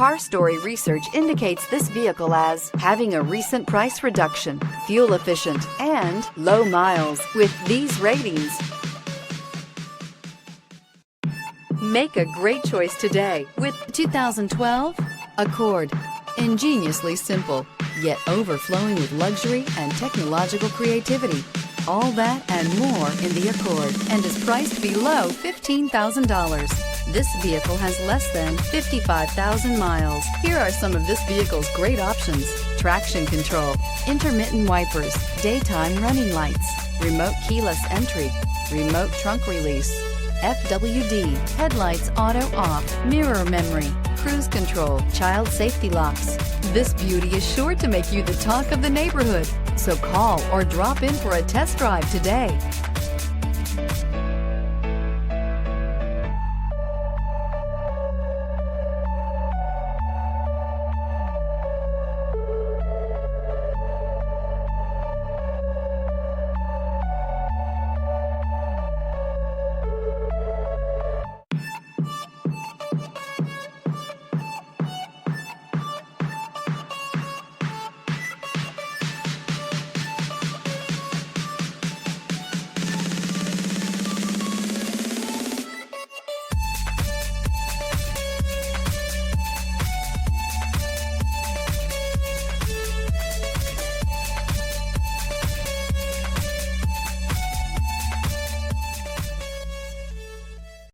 Car Story research indicates this vehicle as having a recent price reduction, fuel efficient, and low miles. With these ratings, make a great choice today with 2012 Accord. Ingeniously simple, yet overflowing with luxury and technological creativity. All that and more in the Accord, and is priced below $15,000. This vehicle has less than 55,000 miles. Here are some of this vehicle's great options: traction control, intermittent wipers, daytime running lights, remote keyless entry, remote trunk release, FWD, headlights auto off, mirror memory, cruise control, child safety locks. This beauty is sure to make you the talk of the neighborhood. So call or drop in for a test drive today.